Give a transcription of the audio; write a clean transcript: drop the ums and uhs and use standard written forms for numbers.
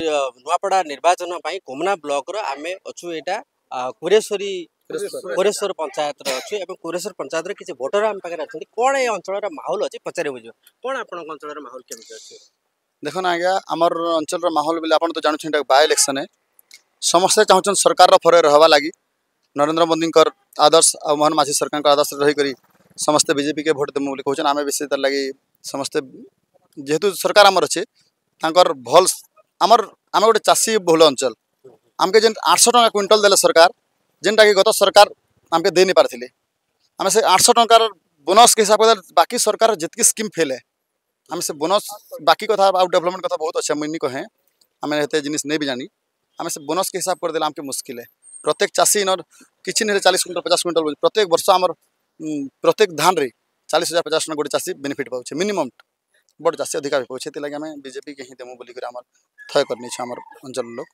नुआपड़ा निर्वाचन कोमना ब्लॉक रो आमे अछु एटा कुरेश्वरी कोरेश्वर पंचायत अच्छे कोरेश्वर पंचायत किसी भोटर आम पाखे अच्छा कौन ये अंचल माहौल अच्छे पचारे बुझे कौन आप अंचल माहौल केमती अच्छे देखो ना आज्ञा आमर अंचल माहौल बोले आप तो जानते बाय इलेक्शन है समस्ते चाहूँ सरकार फरे रहवा लगी नरेंद्र मोदी आदर्श आ मोहन माझी सरकार आदर्श रही समस्ते बीजेपी के भोट देमु कहते आम बेसी तार लगी समस्ते जेहेतु सरकार आमर अच्छे भल आमर आम गोटे चाषी बहुल अंचल आमके जेन 800 टका क्विंटल देले सरकार जेनटा कि गत सरकार आमके दे नहीं पारे आम से 800 टकार बोनस के हिसाब से बाकी सरकार जितकी स्कीम फेल है आम से बोनस बाकी कथा आउ डेवलपमेंट कथा बहुत अच्छे मुझे कहे आम एत जिन नहीं भी जानी आम से बोनस के हिसाब करदे आमके मुस्किल है प्रत्येक चाषी इनर किसी नहीं 40 क्विंटल 50 क्विंटल प्रत्येक वर्ष आम प्रत्येक धान रे 40,000 50 गोटे चाषी बेनिफिट पाचे मिनिमम बड़ चाषी अधिका भी पाचे लगे आम बीजेपी के ही देमु बोलिक थय करनी आम अंचल लोग।